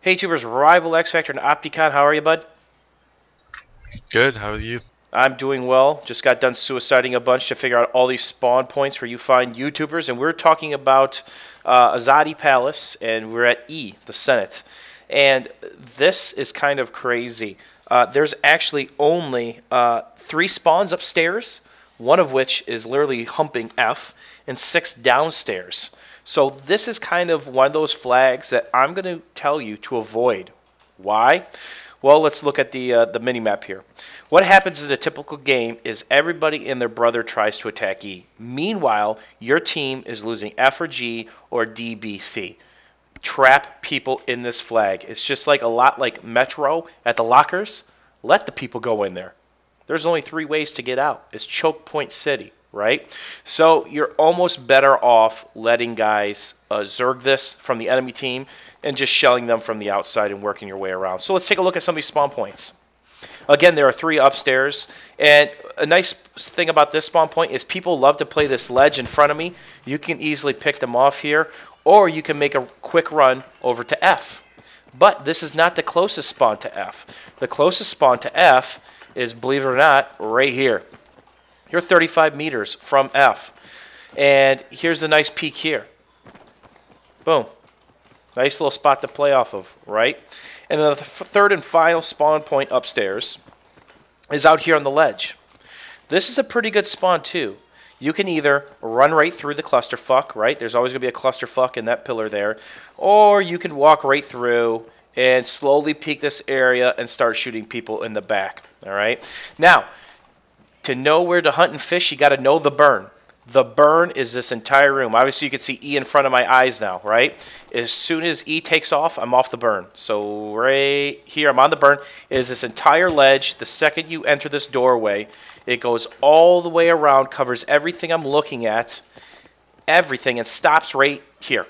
Hey tubers, Rival X Factor and Opticon, how are you, bud? Good. How are you? I'm doing well. Just got done suiciding a bunch to figure out all these spawn points where you find YouTubers, and we're talking about Azadi Palace, and we're at E, the Senate. And this is kind of crazy. There's actually only 3 spawns upstairs, one of which is literally humping F, and 6 downstairs. So this is kind of one of those flags that I'm going to tell you to avoid. Why? Well, let's look at the mini map here. What happens in a typical game is everybody and their brother tries to attack E. Meanwhile, your team is losing F or G or D, B, C. Trap people in this flag. It's just like a lot like Metro at the lockers. Let the people go in there. There's only 3 ways to get out. It's Choke Point City, right? So you're almost better off letting guys zerg this from the enemy team and just shelling them from the outside and working your way around. So let's take a look at some of these spawn points. Again, there are 3 upstairs, and a nice thing about this spawn point is people love to play this ledge in front of me. You can easily pick them off here, or you can make a quick run over to F. But this is not the closest spawn to F. The closest spawn to F is, believe it or not, right here. You're 35 meters from F. And here's the nice peak here. Boom. Nice little spot to play off of, right? And then the third and final spawn point upstairs is out here on the ledge. This is a pretty good spawn too. You can either run right through the clusterfuck, right? There's always going to be a clusterfuck in that pillar there. Or you can walk right through and slowly peek this area and start shooting people in the back, all right? Now, to know where to hunt and fish, you got to know the burn. The burn is this entire room. Obviously, you can see E in front of my eyes now, right? As soon as E takes off, I'm off the burn. So right here, I'm on the burn. It is this entire ledge. The second you enter this doorway, it goes all the way around, covers everything I'm looking at, everything, and stops right here.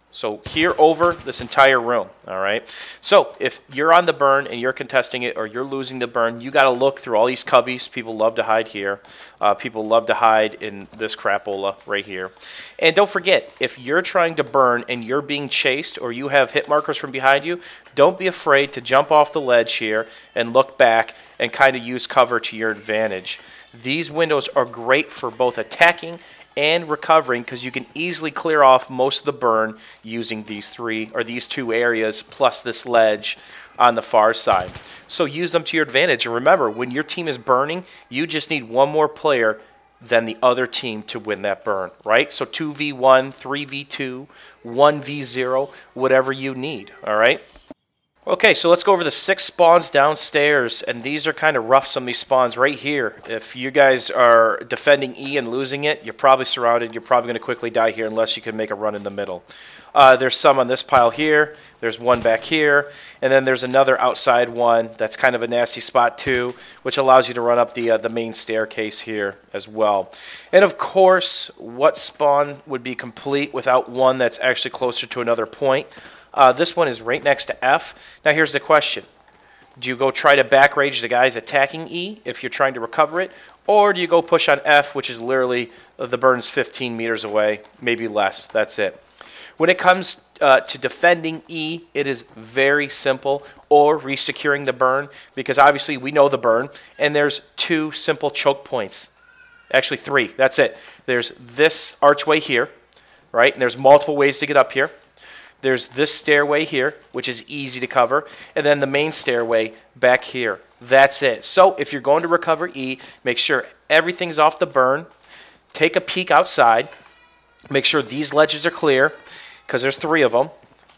So here over this entire room, all right? So if you're on the burn and you're contesting it or you're losing the burn, you got to look through all these cubbies. People love to hide here. People love to hide in this crapola right here. And don't forget, if you're trying to burn and you're being chased or you have hit markers from behind you, don't be afraid to jump off the ledge here and look back and kind of use cover to your advantage. These windows are great for both attacking and recovering because you can easily clear off most of the burn using these 2 areas plus this ledge on the far side. So use them to your advantage. And remember, when your team is burning, you just need one more player than the other team to win that burn, right? So 2v1, 3v2, 1v0, whatever you need, all right? Okay, so let's go over the 6 spawns downstairs, and these are kind of rough, some of these spawns right here. If you guys are defending E and losing it, you're probably surrounded. You're probably going to quickly die here unless you can make a run in the middle. There's some on this pile here. There's one back here, and then there's another outside one that's kind of a nasty spot too, which allows you to run up the main staircase here as well. And of course, what spawn would be complete without one that's actually closer to another point? This one is right next to F. Now here's the question. Do you go try to back rage the guys attacking E if you're trying to recover it? Or do you go push on F, which is literally the burn's 15 meters away, maybe less. That's it. When it comes to defending E, it is very simple, or resecuring the burn, because obviously we know the burn, and there's 2 simple choke points. Actually 3, that's it. There's this archway here, right? And there's multiple ways to get up here. There's this stairway here, which is easy to cover, and then the main stairway back here. That's it. So if you're going to recover E, make sure everything's off the burn. Take a peek outside. Make sure these ledges are clear, because there's 3 of them.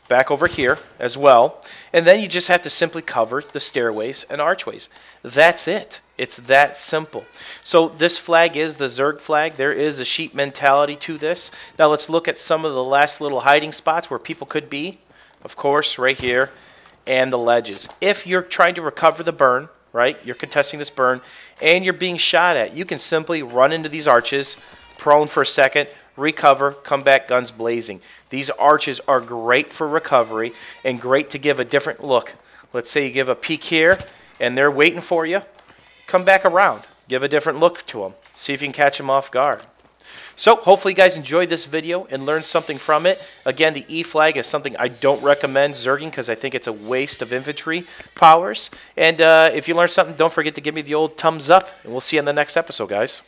Back over here as well. And then you just have to simply cover the stairways and archways. That's it. It's that simple. So this flag is the Zerg flag. There is a sheep mentality to this. Now let's look at some of the last little hiding spots where people could be. Of course, right here. And the ledges. If you're trying to recover the burn, right, you're contesting this burn, and you're being shot at, you can simply run into these arches, prone for a second, recover, come back guns blazing. These arches are great for recovery and great to give a different look. Let's say you give a peek here and they're waiting for you. Come back around. Give a different look to them. See if you can catch them off guard. So hopefully you guys enjoyed this video and learned something from it. Again, the E flag is something I don't recommend zerging because I think it's a waste of infantry powers. And if you learned something, don't forget to give me the old thumbs up, and we'll see you in the next episode, guys.